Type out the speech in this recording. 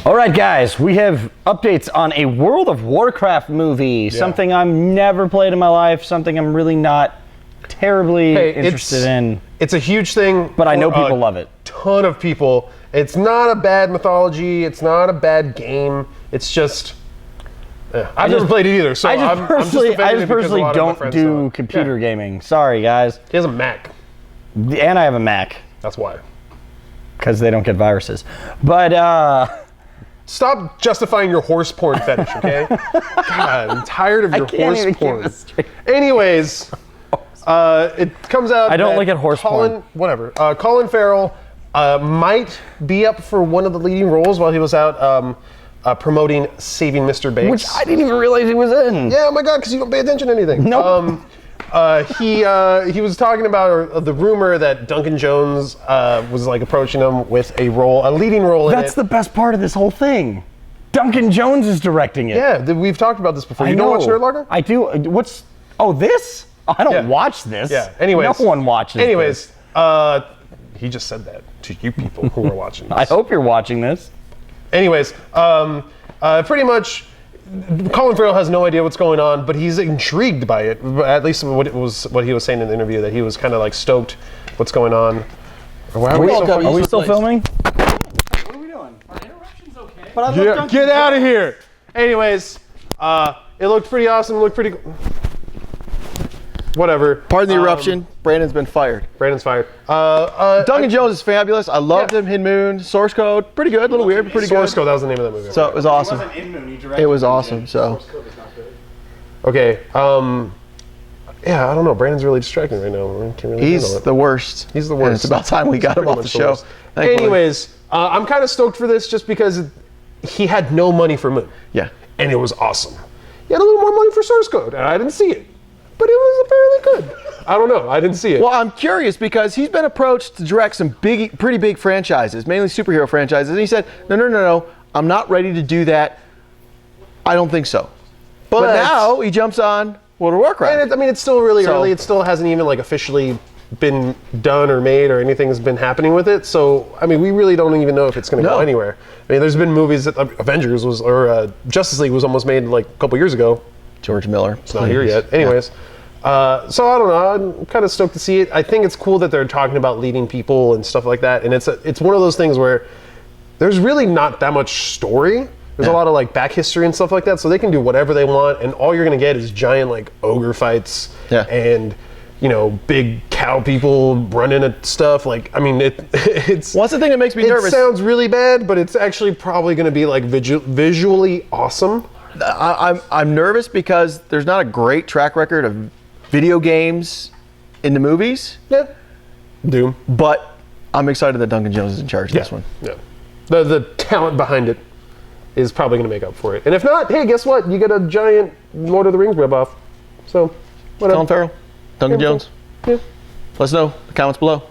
All right, guys, we have updates on a World of Warcraft movie. Something I've never played in my life. Something I'm really not terribly interested in. It's a huge thing, but I know people love it. Ton of people. It's not a bad mythology. It's not a bad game. It's just. I've never played it either, so I just personally don't do computer gaming. Sorry, guys. He has a Mac. And I have a Mac. That's why. Because they don't get viruses. But, stop justifying your horse porn fetish, okay? God, I'm tired of your horse porn. Anyways, it comes out. I don't look at horse porn. Whatever. Colin Farrell might be up for one of the leading roles while he was out promoting Saving Mr. Banks. Which I didn't even realize he was in. Yeah, oh my God, because you don't pay attention to anything. No. He was talking about the rumor that Duncan Jones was like approaching him with a leading role in it. That's the best part of this whole thing. Duncan Jones is directing it. Yeah, we've talked about this before. You don't watch Nerdlocker? I do. This? I don't watch this. Yeah. Anyways, no one watches. Anyways, he just said that to you people who are watching this. I hope you're watching this. Anyways, pretty much. Colin Farrell has no idea what's going on, but he's intrigued by it. At least what he was saying in the interview, that he was kind of like stoked what's going on. Are we still filming? What are we doing? Are interruptions okay? But get out of here. Anyways, it looked pretty awesome. It looked pretty. Whatever. Pardon the eruption. Brandon's been fired. Brandon's fired. Duncan Jones is fabulous. I loved him. Hidden Moon, Source Code, pretty good. A little weird, but pretty good. Source Code. That was the name of that movie. So it was awesome. It was awesome. So. Okay. Yeah, I don't know. Brandon's really distracting right now. Can't really He's the worst. He's the worst. And it's about time we got him off the show. Anyways, I'm kind of stoked for this just because he had no money for Moon. Yeah. And it was awesome. He had a little more money for Source Code, and I didn't see it. But it was apparently good. I don't know. I didn't see it. Well, I'm curious because he's been approached to direct some pretty big franchises, mainly superhero franchises. And he said, no. I'm not ready to do that. I don't think so. But now he jumps on World of Warcraft. And it's still really early. It still hasn't even like officially been done or made or anything's been happening with it. So, I mean, we really don't even know if it's going to go anywhere. I mean, there's been movies that Avengers Justice League was almost made like a couple years ago. George Miller. It's not here yet. Anyways. So I don't know. I'm kind of stoked to see it. I think it's cool that they're talking about leading people and stuff like that. And it's one of those things where there's really not that much story. There's a lot of like back history and stuff like that. So they can do whatever they want, and all you're gonna get is giant like ogre fights and big cow people running at stuff. Like, I mean, it's. What's the thing that makes me nervous? It sounds really bad, but it's actually probably gonna be like visually awesome. I'm nervous because there's not a great track record of video games in the movies. Yeah. Doom. But I'm excited that Duncan Jones is in charge of this one. Yeah. The talent behind it is probably going to make up for it. And if not, hey, guess what? You get a giant Lord of the Rings ripoff. So, whatever. Colin Farrell, Duncan Jones. Yeah. Let us know in the comments below.